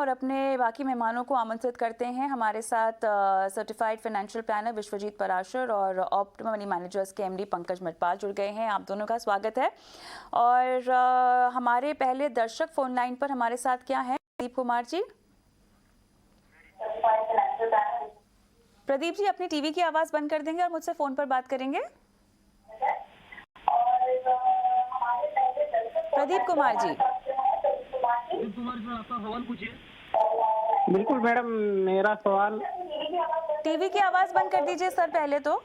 और अपने बाकी मेहमानों को आमंत्रित करते हैं। हमारे साथ certified financial planner Vishwajeet Parashar और ऑप्टिमा मनी मैनेजर्स के एमडी पंकज मटपाल जुड़ गए हैं। आप दोनों का स्वागत है। और हमारे पहले दर्शक फोन लाइन पर हमारे साथ क्या हैं? प्रदीप कुमार जी। प्रदीप जी, अपनी टीवी की आवाज़ बंद कर देंगे और मुझसे फ़ोन पर बात करेंगे। प्रदीप कुमार जी। आपका सवाल पूछिए। बिल्कुल मैडम, मेरा सवाल। टीवी की आवाज़ बंद कर दीजिए सर पहले तो।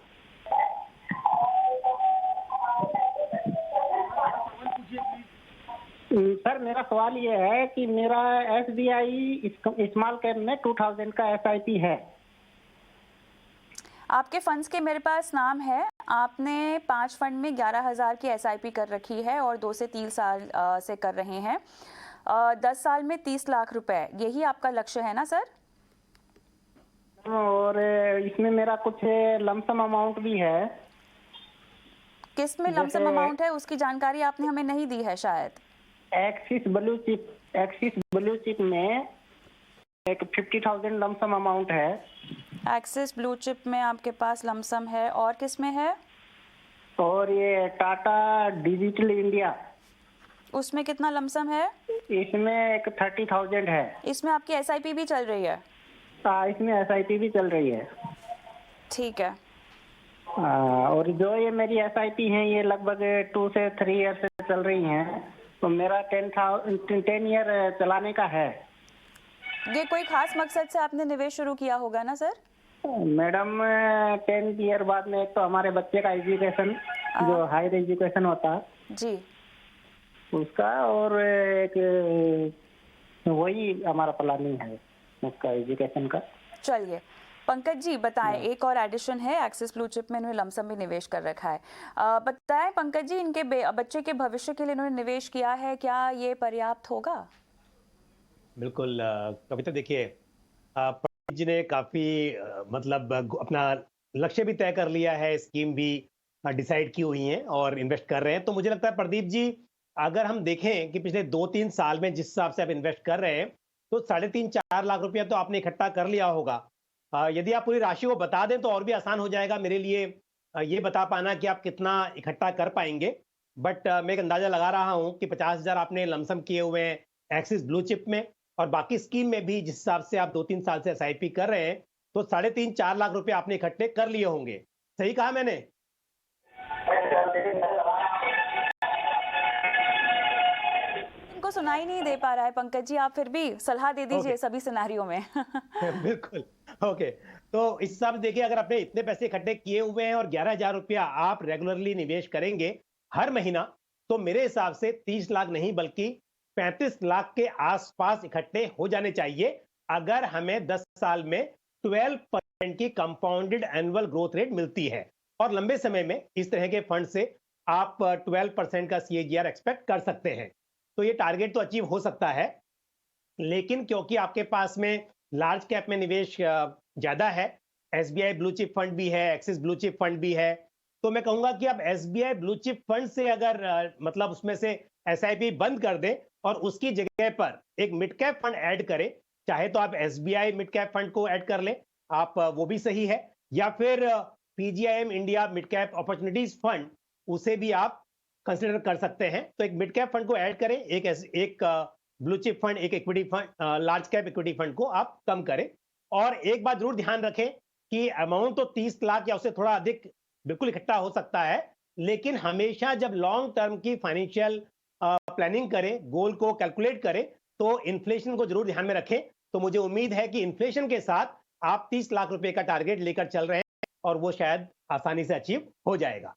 सर, मेरा सवाल ये है कि मेरा SBI स्मॉल कैप में 2000 का SIP है। आपके फंड्स के मेरे पास नाम है। आपने 5 फंड में 11,000 की SIP कर रखी है और 2 से 3 साल से कर रहे हैं। 10 साल में 30 लाख रुपए, यही आपका लक्ष्य है ना सर? और इसमें मेरा कुछ लमसम अमाउंट भी है। किस में लमसम अमाउंट है उसकी जानकारी आपने हमें नहीं दी है शायद। एक्सिस ब्लू चिप में एक 50,000 लमसम अमाउंट है। एक्सिस ब्लू चिप में आपके पास लमसम है, और किस में है? और ये टाटा डिजिटल इंडिया, उसमें कितना लमसम है? इसमें एक 30,000 है। इसमें आपकी SIP भी चल रही है? इसमें SIP भी चल रही है। ठीक है। और जो ये मेरी SIP है ये लगभग 2 से 3 ईयर से चल रही हैं, तो मेरा 10 ईयर चलाने का है। ये कोई खास मकसद से आपने निवेश शुरू किया होगा ना सर? मैडम, 10 ईयर बाद में एक तो हमारे बच्चे का एजुकेशन, जो हायर एजुकेशन होता जी, उसका, और एक वही हमारा प्लानिंग है उसका एजुकेशन का। चलिए पंकज जी बताएं, एक और एडिशन है, एक्सिस ब्लू चिप में इन्होंने लमसम भी निवेश कर रखा है। बताएं पंकज जी, इनके बच्चे के भविष्य के लिए इन्होंने निवेश किया है, क्या ये पर्याप्त होगा? बिल्कुल कविता, देखिए पंडित जी ने काफी मतलब अपना लक्ष्य भी तय कर लिया है, स्कीम भी डिसाइड की हुई है और इन्वेस्ट कर रहे हैं। तो मुझे लगता है प्रदीप जी, अगर हम देखें कि पिछले 2-3 साल में जिस हिसाब से आप इन्वेस्ट कर रहे हैं, तो 3.5-4 लाख रुपया तो आपने इकट्ठा कर लिया होगा। यदि आप पूरी राशि को बता दें तो और भी आसान हो जाएगा मेरे लिए ये बता पाना कि आप कितना इकट्ठा कर पाएंगे। बट मैं एक अंदाजा लगा रहा हूं कि 50,000 आपने लमसम किए हुए हैं एक्सिस ब्लू चिप में, और बाकी स्कीम में भी जिस हिसाब से आप 2-3 साल से SIP कर रहे हैं, तो 3.5-4 लाख रुपए आपने इकट्ठे कर लिए होंगे। सही कहा मैंने? इनको सुनाई नहीं दे पा रहा है पंकज जी, आप फिर भी सलाह दे दीजिए सभी सिनेरियो में। बिल्कुल। ओके, तो इस हिसाब से देखिए, अगर आपने इतने पैसे इकट्ठे किए हुए हैं और 11,000 रुपया आप रेगुलरली निवेश करेंगे हर महीना, तो मेरे हिसाब से 30 लाख नहीं बल्कि 35 लाख के आसपास इकट्ठे हो जाने चाहिए, अगर हमें 10 साल में 12% की कंपाउंडेड एनुअल ग्रोथ रेट मिलती है। और लंबे समय में इस तरह के फंड से आप 12% का CAGR एक्सपेक्ट कर सकते हैं। तो ये टारगेट तो अचीव हो सकता है, लेकिन क्योंकि आपके पास में लार्ज कैप में निवेश ज्यादा है, SBI ब्लू चिप फंड भी है, एक्सिस ब्लू चिप फंड भी है, तो मैं कहूंगा कि आप SBI ब्लू चिप फंड से अगर मतलब उसमें से SIP बंद कर दें और उसकी जगह पर एक मिड कैप फंड ऐड करें, चाहे तो आप SBI मिड कैप फंड को ऐड कर लें, आप वो भी सही है, या फिर PGIM India mid cap opportunities fund, उसे भी आप कंसिडर कर सकते हैं। तो एक मिड कैप फंड को ऐड करें, एक ब्लू चिप फंड, एक equity fund, large cap equity fund को आप कम करें। और एक बात जरूर ध्यान रखें कि अमाउंट तो 30 लाख या उससे थोड़ा अधिक बिल्कुल इकट्ठा हो सकता है, लेकिन हमेशा जब लॉन्ग टर्म की फाइनेंशियल प्लानिंग करें, गोल को कैलकुलेट करें, तो इन्फ्लेशन को जरूर ध्यान में रखें। तो मुझे उम्मीद है कि इन्फ्लेशन के साथ आप 30 लाख रुपए का टारगेट लेकर चल रहे हैं और वो शायद आसानी से अचीव हो जाएगा।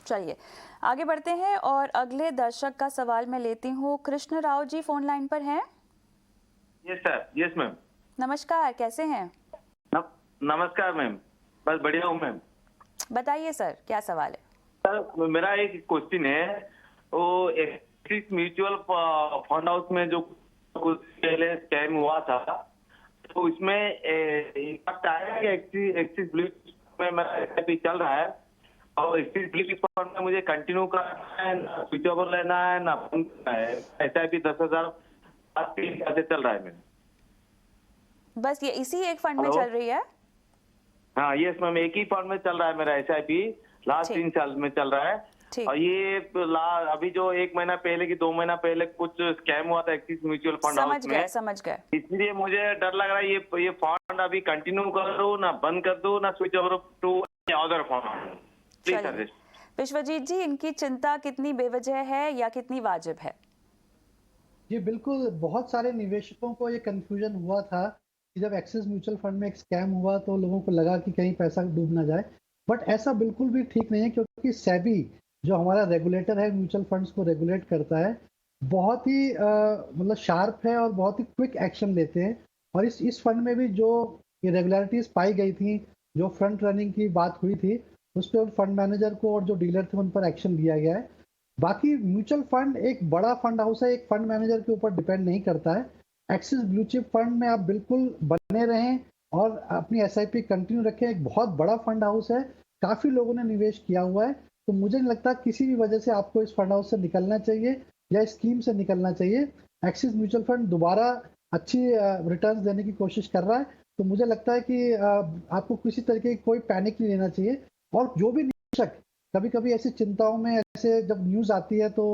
चलिए आगे बढ़ते हैं और अगले दर्शक का सवाल मैं लेती हूँ। कृष्ण राव जी फोन लाइन पर हैं? Yes sir, yes ma'am. नमस्कार, कैसे हैं? नमस्कार मैम, बस बढ़िया हूँ मैम। बताइए सर, क्या सवाल है? सर मेरा एक क्वेश्चन है, वो एक्सिस म्यूचुअल फंड हाउस में जो कुछ पहले स्कैम हुआ था, तो इसमें इम्पैक्ट आया कि एक्सिस ब्लू में मेरा SIP चल रहा है, और एक्सिस ब्लू फंड में मुझे कंटिन्यू करना है, ना स्विच ओवर लेना है, ना SIP 10,000 लास्ट 3 साल से चल रहा है मेरा। बस ये इसी एक फंड में हेलो? चल रही है? हाँ यस मैम, एक ही फंड में चल रहा है मेरा SIP, लास्ट ठीक। 3 साल में चल रहा है। ठीक। और ये अभी जो 1 महीना पहले की 2 महीना पहले कुछ स्कैम हुआ था एक्सिस म्यूचुअल फंड हाउस में, समझ गए। इसलिए मुझे डर लग रहा है ये फंड अभी कंटिन्यू करूँ ना बंद कर दूं ना switch over to other fund. Please चलिए। सजेस्ट। विश्वजीत जी, इनकी चिंता कितनी बेवजह है या कितनी वाजिब है? जी बिल्कुल, बहुत सारे निवेशकों को ये कंफ्यूजन हुआ था कि जब एक्सिस म्यूचुअल फंड में एक स्कैम हुआ तो लोगों को लगा कि कहीं पैसा डूब ना जाए, बट ऐसा बिल्कुल भी ठीक नहीं है, क्योंकि सेबी जो हमारा रेगुलेटर है, म्यूचुअल फंड्स को रेगुलेट करता है, बहुत ही मतलब शार्प है और बहुत ही क्विक एक्शन लेते हैं। और इस फंड में भी जो इरेगुलरिटीज पाई गई थी, जो फ्रंट रनिंग की बात हुई थी, उस पर फंड मैनेजर को और जो डीलर थे उन पर एक्शन लिया गया है। बाकी म्यूचुअल फंड एक बड़ा फंड हाउस है, एक फंड मैनेजर के ऊपर डिपेंड नहीं करता है। एक्सिस ब्लू चिप फंड में आप बिल्कुल बने रहें और अपनी SIP कंटिन्यू रखें। एक बहुत बड़ा फंड हाउस है, काफी लोगों ने निवेश किया हुआ है, तो मुझे नहीं लगता किसी भी वजह से आपको इस फंड हाउस से निकलना चाहिए या स्कीम से निकलना चाहिए। एक्सिस म्यूचुअल फंड दोबारा अच्छी रिटर्न्स देने की कोशिश कर रहा है, तो मुझे लगता है कि आपको किसी तरीके की कोई पैनिक नहीं लेना चाहिए। और जो भी निवेशक कभी कभी ऐसी चिंताओं में, ऐसे जब न्यूज आती है तो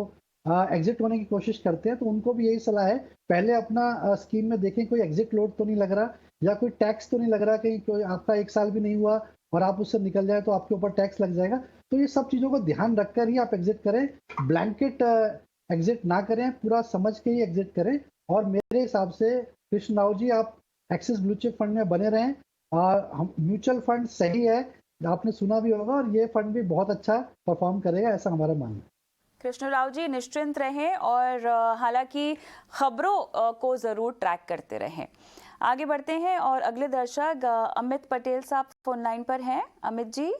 एग्जिट होने की कोशिश करते हैं, तो उनको भी यही सलाह है, पहले अपना स्कीम में देखें कोई एग्जिट लोड तो नहीं लग रहा, या कोई टैक्स तो नहीं लग रहा, कहीं कोई आपका 1 साल भी नहीं हुआ और आप उससे निकल जाए तो आपके ऊपर टैक्स लग जाएगा। तो ये सब चीजों को ध्यान रखकर ही आप एग्जिट करें, ब्लैंकेट एग्जिट ना करें, पूरा समझ के ही एग्जिट करें। और मेरे हिसाब से कृष्ण राव जी, आप एक्सिस ब्लू चिप फंड में बने रहें। म्यूचुअल फंड सही है, आपने सुना भी होगा, और ये फंड भी बहुत अच्छा परफॉर्म करेगा, ऐसा हमारा मानना है। कृष्ण राव जी, निश्चिंत रहें और हालांकि खबरों को ज़रूर ट्रैक करते रहें। आगे बढ़ते हैं और अगले दर्शक अमित पटेल साहब फोन लाइन पर हैं। अमित जी,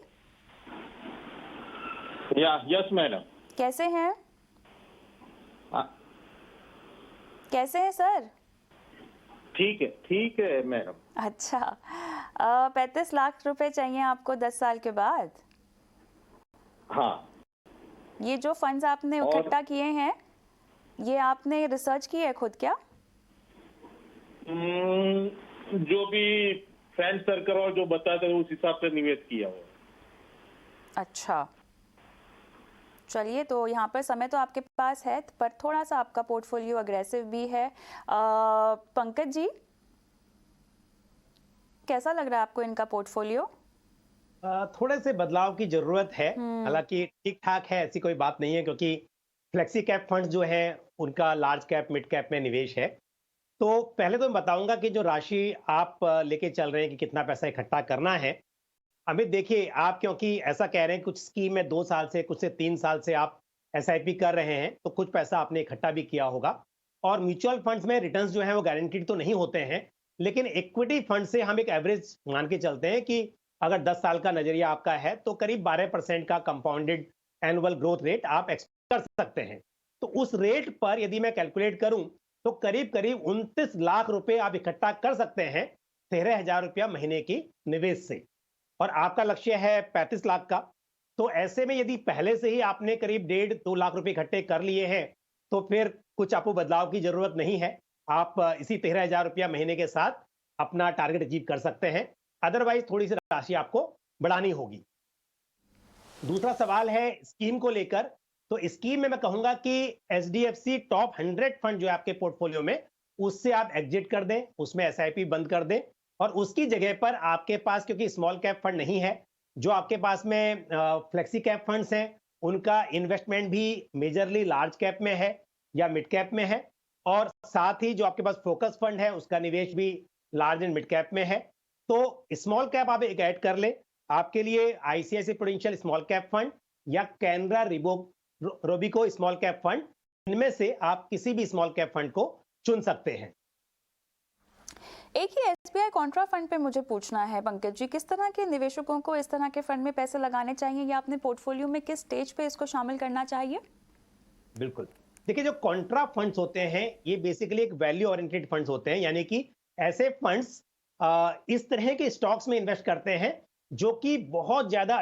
यस मैडम, कैसे हैं? कैसे हैं सर? ठीक है मैडम। अच्छा, 35 लाख रुपए चाहिए आपको 10 साल के बाद? हाँ। ये जो फंड्स आपने इकट्ठा किए हैं, ये आपने रिसर्च की है खुद क्या? जो भी फ्रेंड सर्कल और जो बताते हैं उस हिसाब से निवेश किया हुआ। अच्छा, चलिए, तो यहाँ पर समय तो आपके पास है, पर थोड़ा सा आपका पोर्टफोलियो अग्रेसिव भी है। पंकज जी, कैसा लग रहा है आपको इनका पोर्टफोलियो? थोड़े से बदलाव की जरूरत है, हालांकि ठीक ठाक है, ऐसी कोई बात नहीं है, क्योंकि फ्लेक्सी कैप फंड्स जो है उनका लार्ज कैप मिड कैप में निवेश है। तो पहले तो मैं बताऊंगा कि जो राशि आप लेके चल रहे हैं कि कितना पैसा इकट्ठा करना है। अमित देखिए, आप क्योंकि ऐसा कह रहे हैं कुछ स्कीम में 2 साल से, कुछ से 3 साल से आप SIP कर रहे हैं, तो कुछ पैसा आपने इकट्ठा भी किया होगा। और म्यूचुअल फंड्स में रिटर्न्स जो है वो गारंटीड तो नहीं होते हैं, लेकिन इक्विटी फंड से हम एक एवरेज मान के चलते हैं कि अगर 10 साल का नजरिया आपका है तो करीब 12% का कंपाउंडेड एनुअल ग्रोथ रेट आप एक्सपेक्ट कर सकते हैं। तो उस रेट पर यदि मैं कैलकुलेट करूं तो करीब 29 लाख रुपए आप इकट्ठा कर सकते हैं 13,000 रुपया महीने की निवेश से, और आपका लक्ष्य है 35 लाख का। तो ऐसे में यदि पहले से ही आपने करीब 1.5-2 लाख रुपए इकट्ठे कर लिए हैं, तो फिर कुछ आपको बदलाव की जरूरत नहीं है। आप इसी 13,000 रुपया महीने के साथ अपना टारगेट अचीव कर सकते हैं। अदरवाइज थोड़ी सी राशि आपको बढ़ानी होगी। दूसरा सवाल है स्कीम को लेकर। तो स्कीम में मैं कहूंगा कि HDFC टॉप 100 फंड जो है आपके पोर्टफोलियो में, उससे आप एग्जिट कर दें, उसमें SIP बंद कर दें, और उसकी जगह पर आपके पास, क्योंकि स्मॉल कैप फंड नहीं है, जो आपके पास में फ्लेक्सी कैप फंड्स हैं, उनका इन्वेस्टमेंट भी मेजरली लार्ज कैप में है या मिड कैप में है, और साथ ही जो आपके पास फोकस फंड है उसका निवेश भी लार्ज एंड मिड कैप में है। तो स्मॉल कैप आप एक ऐड कर ले, आपके लिए ICICI prudential small cap fund या कैनरा रोबिको स्मॉल कैप फंड, इनमें से आप किसी भी स्मॉल कैप फंड को चुन सकते हैं। एक ही SBI कॉन्ट्रा फंड पे मुझे पूछना है पंकज जी, किस तरह के निवेशकों को इस तरह के फंड में पैसे लगाने चाहिए या अपने पोर्टफोलियो में किस स्टेज पे इसको शामिल करना चाहिए? बिल्कुल, देखिए, जो कॉन्ट्रा फंड्स होते हैं ये बेसिकली एक वैल्यू ओरिएंटेड फंड्स होते हैं, यानी कि ऐसे फंड्स इस तरह के स्टॉक्स में इन्वेस्ट करते हैं जो कि बहुत ज्यादा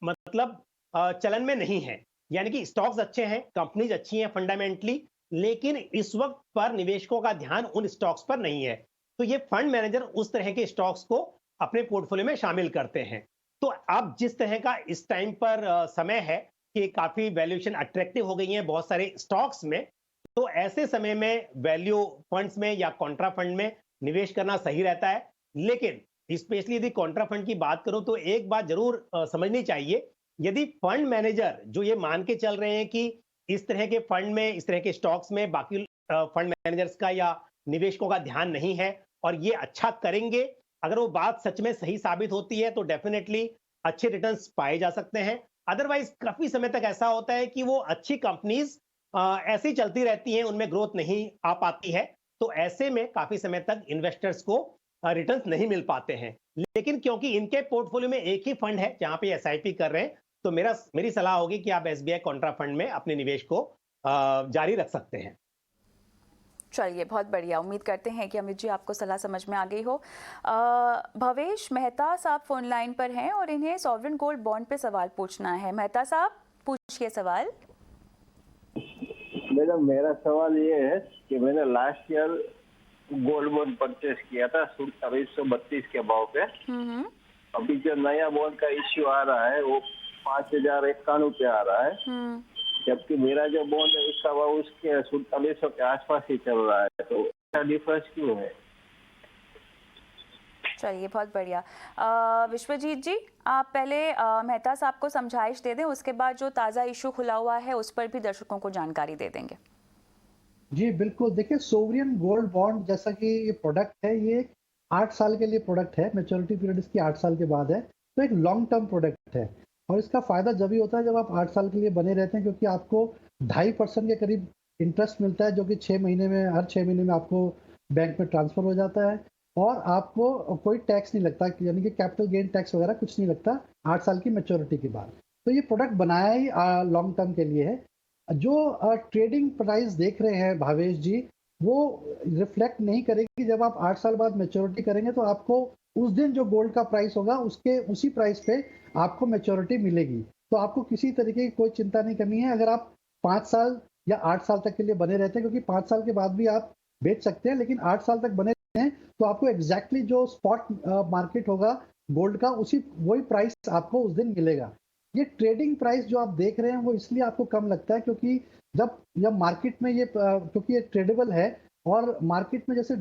मतलब चलन में नहीं है, यानी कि स्टॉक्स अच्छे हैं, कंपनीज अच्छी हैं फंडामेंटली, लेकिन इस वक्त पर निवेशकों का ध्यान उन स्टॉक्स पर नहीं है। तो ये फंड मैनेजर उस तरह के स्टॉक्स को अपने पोर्टफोलियो में शामिल करते हैं। तो अब जिस तरह का इस टाइम पर समय है कि काफी वैल्यूएशन अट्रैक्टिव हो गई है बहुत सारे स्टॉक्स में, तो ऐसे समय में वैल्यू फंड्स में या कॉन्ट्रा फंड में निवेश करना सही रहता है। लेकिन स्पेशली यदि कॉन्ट्रा फंड की बात करूं तो एक बात जरूर समझनी चाहिए, यदि फंड मैनेजर जो ये मान के चल रहे हैं कि इस तरह के फंड में, इस तरह के स्टॉक्स में बाकी फंड मैनेजर्स का या निवेशकों का ध्यान नहीं है और ये अच्छा करेंगे, अगर वो बात सच में सही साबित होती है तो डेफिनेटली अच्छे रिटर्न्स पाए जा सकते हैं। अदरवाइज काफी समय तक ऐसा होता है कि वो अच्छी कंपनीज ऐसे ही चलती रहती हैं, उनमें ग्रोथ नहीं आ पाती है, तो ऐसे में काफी समय तक इन्वेस्टर्स को रिटर्न्स नहीं मिल पाते हैं। लेकिन क्योंकि इनके पोर्टफोलियो में एक ही फंड है जहां पे एसआईपी कर रहे हैं, तो मेरी सलाह होगी कि आप एसबीआई कॉन्ट्रा फंड में अपने निवेश को जारी रख सकते हैं। चलिए, बहुत बढ़िया। उम्मीद करते हैं कि अमित जी आपको सलाह समझ में आ गई हो। भवेश मेहता साहब फोन लाइन पर हैं और इन्हें सॉवरेन गोल्ड बॉन्ड पे सवाल पूछना है। मेहता साहब, पूछिए सवाल। मैडम, मेरा सवाल ये है कि मैंने last year gold bond purchase किया था 2732 के भाव पे। अभी जो नया बॉन्ड का इश्यू आ रहा है वो 5091 पे आ रहा है, जबकि मेरा जो बॉन्ड है उसका भाव उसके 4700 के आसपास ही चल रहा है, तो क्या डिफरेंस क्यों है? चलिए, बहुत बढ़िया। विश्वजीत जी, आप पहले मेहता साहब को समझाइश दे दें, उसके बाद जो ताज़ा इशू खुला हुआ है उस पर भी दर्शकों को जानकारी दे देंगे। जी बिल्कुल, देखिए सोवरियन गोल्ड बॉन्ड जैसा कि ये प्रोडक्ट है, ये 8 साल के लिए प्रोडक्ट है, मैच्योरिटी पीरियड इसकी 8 साल के बाद है, तो एक लॉन्ग टर्म प्रोडक्ट है और इसका फायदा जब ही होता है जब आप 8 साल के लिए बने रहते हैं, क्योंकि आपको 2.5% के करीब इंटरेस्ट मिलता है, जो कि 6 महीने में, हर 6 महीने में आपको बैंक में ट्रांसफर हो जाता है और आपको कोई टैक्स नहीं लगता, यानी कि कैपिटल गेन टैक्स वगैरह कुछ नहीं लगता 8 साल की मैच्योरिटी के बाद। तो ये प्रोडक्ट बनाया ही लॉन्ग टर्म के लिए है। जो ट्रेडिंग प्राइस देख रहे हैं भावेश जी, वो रिफ्लेक्ट नहीं करेगी। जब आप 8 साल बाद मैच्योरिटी करेंगे तो आपको उस दिन जो गोल्ड का प्राइस होगा उसके उसी प्राइस पे आपको मैच्योरिटी मिलेगी, तो आपको किसी तरीके की कोई चिंता नहीं करनी है। अगर आप 5 साल या 8 साल तक के लिए बने रहते हैं, क्योंकि 5 साल के बाद भी आप बेच सकते हैं, लेकिन 8 साल तक बने रहते हैं तो आपको एग्जैक्टली जो स्पॉट मार्केट होगा गोल्ड का, उसी वही प्राइस आपको उस दिन मिलेगा। ये ट्रेडिंग प्राइस जो आप देख रहे हैं वो इसलिए आपको कम लगता है क्योंकि जब मार्केट में ये क्योंकि ये ट्रेडेबल है और मार्केट में जैसे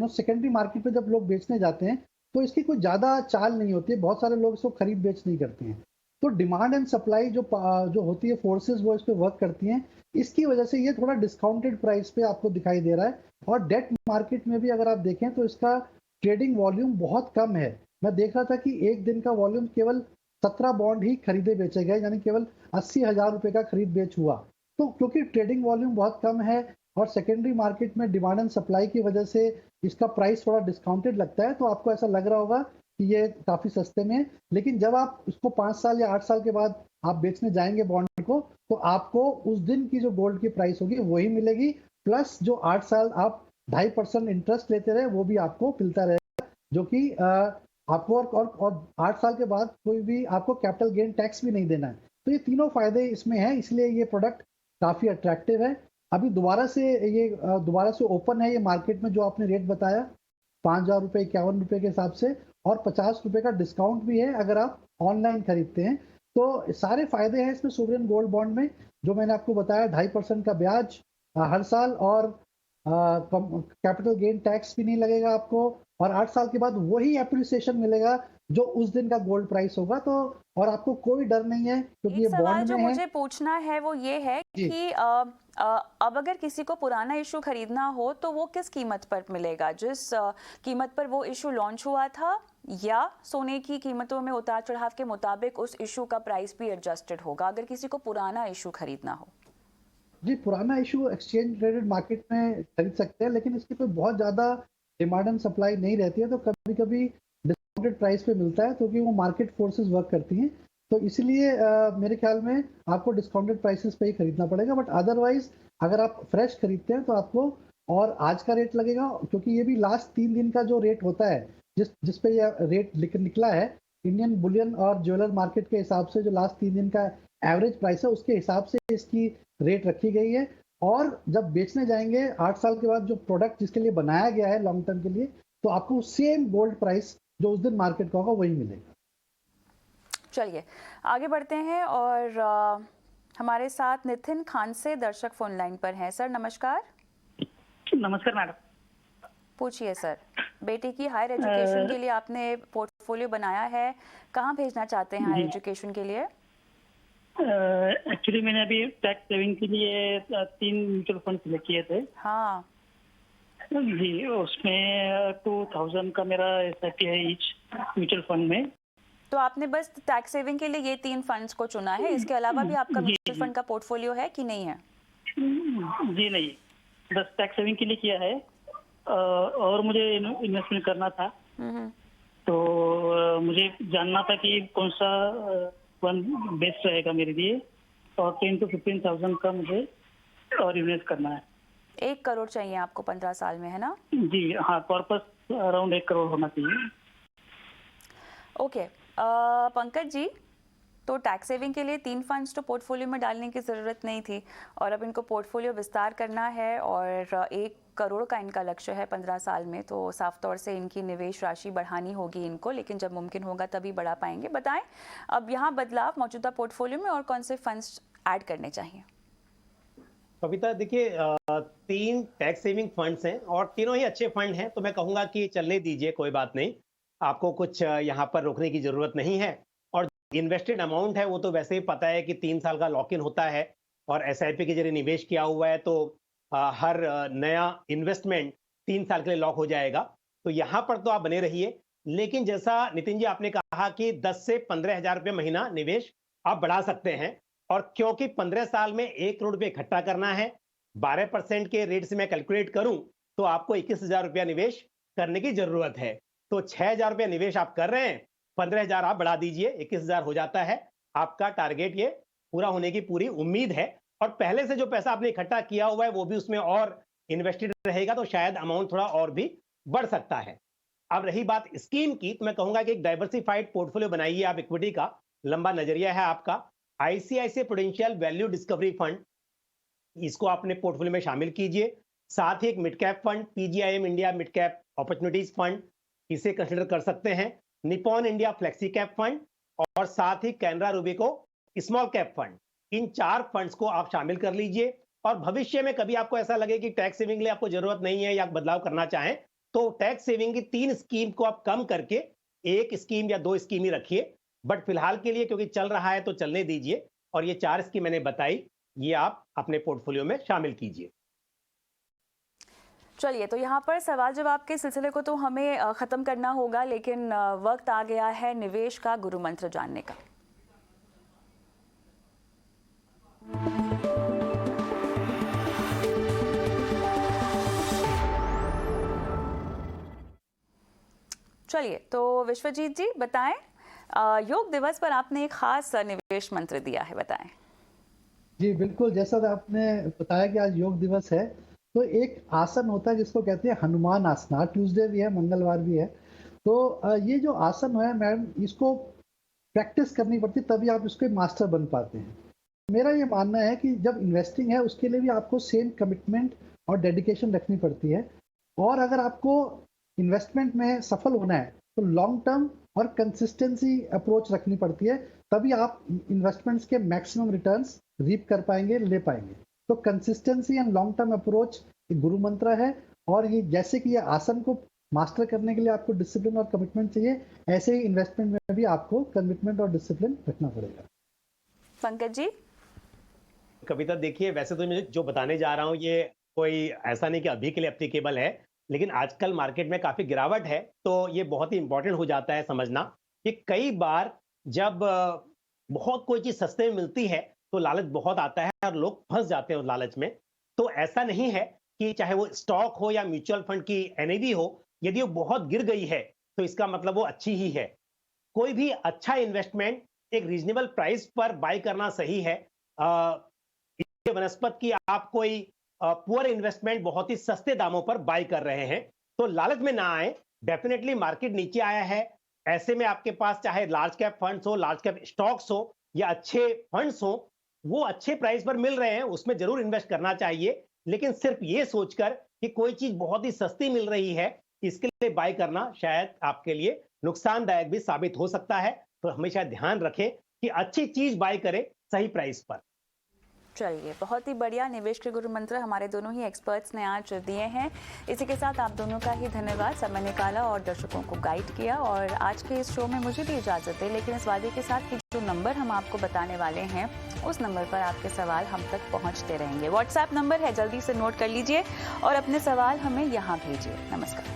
सेकेंडरी मार्केट में जब लोग बेचने जाते हैं तो इसकी कोई ज़्यादा चाल नहीं होती है, बहुत सारे लोग इसको खरीद बेच नहीं करते हैं। तो डिमांड एंड सप्लाई जो होती है फोर्सेस, वो इस पर वर्क करती हैं, इसकी वजह से ये थोड़ा डिस्काउंटेड प्राइस पे आपको दिखाई दे रहा है। और डेट मार्केट में भी अगर आप देखें तो इसका ट्रेडिंग वॉल्यूम बहुत कम है। मैं देख रहा था कि एक दिन का वॉल्यूम केवल 17 बॉन्ड ही खरीदे बेचे गए, यानी केवल 80,000 रुपए का खरीद बेच हुआ। तो क्योंकि ट्रेडिंग वॉल्यूम बहुत कम है और सेकेंडरी मार्केट में डिमांड एंड सप्लाई की वजह से इसका प्राइस थोड़ा डिस्काउंटेड लगता है, तो आपको ऐसा लग रहा होगा कि ये काफी सस्ते में। लेकिन जब आप इसको 5 साल या 8 साल के बाद आप बेचने जाएंगे बॉन्ड को, तो आपको उस दिन की जो गोल्ड की प्राइस होगी वही मिलेगी, प्लस जो 8 साल आप 2.5% इंटरेस्ट लेते रहे वो भी आपको मिलता रहेगा, जो कि आपको और 8 साल के बाद कोई भी आपको कैपिटल गेन टैक्स भी नहीं देना है। तो ये तीनों फायदे इसमें हैं, इसलिए ये प्रोडक्ट काफी अट्रैक्टिव है। अभी दोबारा से ओपन है ये मार्केट में, जो आपने रेट बताया 5,000 रुपये, 51 रुपये के हिसाब से, और 50 रुपये का डिस्काउंट भी है अगर आप ऑनलाइन खरीदते हैं। तो सारे फायदे हैं इसमें सोवरेन गोल्ड बॉन्ड में, जो मैंने आपको बताया 2.5% का ब्याज हर साल, और कैपिटल गेन टैक्स भी नहीं लगेगा आपको, और 8 साल के बाद वही एप्रिसिएशन मिलेगा जो उस दिन का गोल्ड प्राइस होगा। तो और आपको कोई डर नहीं है क्योंकि ये बॉन्ड में है। जो मुझे पूछना है वो ये है कि अब अगर किसी को पुराना इशू खरीदना हो तो वो किस कीमत पर मिलेगा, जिस कीमत पर वो इशू लॉन्च हुआ था, या सोने की कीमतों में उतार चढ़ाव के मुताबिक उस इशू का प्राइस भी एडजस्टेड होगा अगर किसी को पुराना इशू खरीदना हो? जी, पुराना इशू एक्सचेंज ट्रेडेड मार्केट में खरीद सकते हैं, लेकिन इसकी कोई बहुत ज़्यादा डिमांड एंड सप्लाई नहीं रहती है, तो कभी कभी डिस्काउंटेड प्राइस पे मिलता है, क्योंकि वो मार्केट फोर्सेस वर्क करती हैं। तो इसलिए मेरे ख्याल में आपको डिस्काउंटेड प्राइसेस पे ही खरीदना पड़ेगा। बट अदरवाइज अगर आप फ्रेश खरीदते हैं तो आपको और आज का रेट लगेगा, क्योंकि ये भी लास्ट 3 दिन का जो रेट होता है, जिस पे ये रेट निकला है, इंडियन बुलियन और ज्वेलर मार्केट के हिसाब से जो लास्ट 3 दिन का एवरेज प्राइस है उसके हिसाब से इसकी रेट रखी गई है। और जब बेचने जाएंगे 8 साल के बाद जो प्रोडक्ट जिसके लिए बनाया गया है लॉन्ग टर्म के लिए, तो आपको सेम गोल्ड प्राइस जो उस दिन मार्केट का होगा वही मिलेगा। चलिए आगे बढ़ते हैं और हमारे साथ नितिन खान से दर्शक फोन लाइन पर हैं। सर नमस्कार। नमस्कार मैडम। पूछिए सर, बेटी की हायर एजुकेशन के लिए आपने पोर्टफोलियो बनाया है, कहाँ भेजना चाहते हैं हायर एजुकेशन के लिए? एक्चुअली मैंने अभी टैक्स सेविंग के लिए 3 म्यूचुअल फंड सिलेक्ट किए थे। हाँ जी, उसमें 2000 का मेरा SIP है ईच म्यूचुअल फंड में। तो आपने बस टैक्स सेविंग के लिए ये 3 फंड्स को चुना है, इसके अलावा भी आपका म्यूचुअल फंड का पोर्टफोलियो है कि नहीं है? जी नहीं, बस टैक्स सेविंग के लिए किया है और मुझे इन्वेस्टमेंट करना था, तो मुझे जानना था कि कौन सा फंड बेस्ट रहेगा मेरे लिए, और 10 to 15,000 का मुझे और इन्वेस्ट करना है। 1 करोड़ चाहिए आपको 15 साल में, है ना? जी हाँ, कॉर्पस अराउंड 1 करोड़ होना चाहिए। ओके पंकज जी, तो टैक्स सेविंग के लिए 3 फंड्स तो पोर्टफोलियो में डालने की ज़रूरत नहीं थी, और अब इनको पोर्टफोलियो विस्तार करना है और 1 करोड़ का इनका लक्ष्य है 15 साल में, तो साफ तौर से इनकी निवेश राशि बढ़ानी होगी इनको, लेकिन जब मुमकिन होगा तभी बढ़ा पाएंगे। बताएं अब यहाँ बदलाव मौजूदा पोर्टफोलियो में और कौन से फंड्स ऐड करने चाहिए? कविता देखिए, 3 टैक्स सेविंग फंड्स हैं और तीनों ही अच्छे फंड हैं, तो मैं कहूंगा कि चलने दीजिए, कोई बात नहीं, आपको कुछ यहाँ पर रोकने की जरूरत नहीं है। और इन्वेस्टेड अमाउंट है वो तो वैसे ही पता है कि 3 साल का लॉक इन होता है, और SIP के जरिए निवेश किया हुआ है तो हर नया इन्वेस्टमेंट 3 साल के लिए लॉक हो जाएगा, तो यहाँ पर तो आप बने रहिए। लेकिन जैसा नितिन जी आपने कहा कि 10 से 15,000 रुपये महीना निवेश आप बढ़ा सकते हैं, और क्योंकि 15 साल में 1 करोड़ रुपये इकट्ठा करना है, 12% के रेट से मैं कैलकुलेट करूं तो आपको 21,000 रुपया निवेश करने की जरूरत है। तो 6,000 रुपया निवेश आप कर रहे हैं, 15,000 आप बढ़ा दीजिए, 21,000 हो जाता है। आपका टारगेट ये पूरा होने की पूरी उम्मीद है, और पहले से जो पैसा आपने इकट्ठा किया हुआ है वो भी उसमें और इन्वेस्टेड रहेगा, तो शायद अमाउंट थोड़ा और भी बढ़ सकता है। अब रही बात स्कीम की, तो मैं कहूंगा कि एक डाइवर्सिफाइड पोर्टफोलियो बनाइए आप, इक्विटी का लंबा नजरिया है आपका। ICICI prudential value discovery fund, इसको अपने पोर्टफोलियो में शामिल कीजिए। साथ ही एक mid cap fund PGIM India mid cap opportunities fund, इसे कंसिडर कर सकते हैं। Nippon India flexi cap fund, और साथ ही कैनरा रूबिको स्मॉल कैप फंड, इन 4 फंड्स को आप शामिल कर लीजिए। और भविष्य में कभी आपको ऐसा लगे कि टैक्स सेविंग के लिए आपको जरूरत नहीं है या बदलाव करना चाहें, तो टैक्स सेविंग की 3 स्कीम को आप कम करके 1 स्कीम या 2 स्कीम ही रखिए। बट फिलहाल के लिए क्योंकि चल रहा है तो चलने दीजिए, और ये 4 स्कीम मैंने बताई, ये आप अपने पोर्टफोलियो में शामिल कीजिए। चलिए, तो यहाँ पर सवाल जवाब के सिलसिले को तो हमें ख़त्म करना होगा, लेकिन वक्त आ गया है निवेश का गुरु मंत्र जानने का। चलिए, तो विश्वजीत जी बताएं, योग दिवस पर आपने एक खास निवेश मंत्र दिया है, बताएं। जी बिल्कुल, जैसा आपने बताया कि आज योग दिवस है, तो एक आसन होता है जिसको कहते हैं हनुमान आसन। आज ट्यूसडे भी है, मंगलवार भी है, तो ये जो आसन है मैम, इसको प्रैक्टिस करनी पड़ती है, तभी आप इसके मास्टर बन पाते हैं। मेरा ये मानना है कि जब इन्वेस्टिंग है उसके लिए भी आपको सेम कमिटमेंट और डेडिकेशन रखनी पड़ती है, और अगर आपको इन्वेस्टमेंट में सफल होना है तो लॉन्ग टर्म और कंसिस्टेंसी अप्रोच रखनी पड़ती है, तभी आप इन्वेस्टमेंट्स के मैक्सिमम रिटर्न्स रीप कर पाएंगे, ले पाएंगे। तो consistency and long term approach एक गुरु मंत्र है, और ये जैसे कि ये आसन को मास्टर करने के लिए आपको डिसिप्लिन और कमिटमेंट चाहिए, ऐसे ही इन्वेस्टमेंट में भी आपको कमिटमेंट और डिसिप्लिन रखना पड़ेगा। पंकज जी। कविता देखिए, वैसे तो मैं जो बताने जा रहा हूँ ये कोई ऐसा नहीं कि अभी के लिए एप्लीकेबल है, लेकिन आजकल मार्केट में काफी गिरावट है, तो ये बहुत ही इंपॉर्टेंट हो जाता है समझना कि कई बार जब बहुत कोई चीज सस्ते में मिलती है तो लालच बहुत आता है और लोग फंस जाते हैं उस लालच में। तो ऐसा नहीं है कि चाहे वो स्टॉक हो या म्यूचुअल फंड की NAV हो, यदि वो बहुत गिर गई है तो इसका मतलब वो अच्छी ही है। कोई भी अच्छा इन्वेस्टमेंट एक रीजनेबल प्राइस पर बाय करना सही है। वनस्पत की आप कोई पुअर इन्वेस्टमेंट बहुत ही सस्ते दामों पर बाय कर रहे हैं, तो लालच में ना आए। डेफिनेटली मार्केट नीचे आया है, ऐसे में आपके पास चाहे लार्ज कैप फंड्स हो, लार्ज कैप स्टॉक्स हो या अच्छे फंड्स हो, वो अच्छे प्राइस पर मिल रहे हैं, उसमें जरूर इन्वेस्ट करना चाहिए, लेकिन सिर्फ ये सोचकर कि कोई चीज बहुत ही सस्ती मिल रही है इसके लिए बाय करना शायद आपके लिए नुकसानदायक भी साबित हो सकता है। तो हमेशा ध्यान रखें कि अच्छी चीज बाय करें सही प्राइस पर। चलिए, बहुत ही बढ़िया निवेश के गुरु मंत्र हमारे दोनों ही एक्सपर्ट्स ने आज दिए हैं। इसी के साथ आप दोनों का ही धन्यवाद, समय निकाला और दर्शकों को गाइड किया। और आज के इस शो में मुझे भी इजाज़त है, लेकिन इस वादे के साथ कि जो नंबर हम आपको बताने वाले हैं उस नंबर पर आपके सवाल हम तक पहुंचते रहेंगे। व्हाट्सएप नंबर है, जल्दी से नोट कर लीजिए और अपने सवाल हमें यहाँ भेजिए। नमस्कार।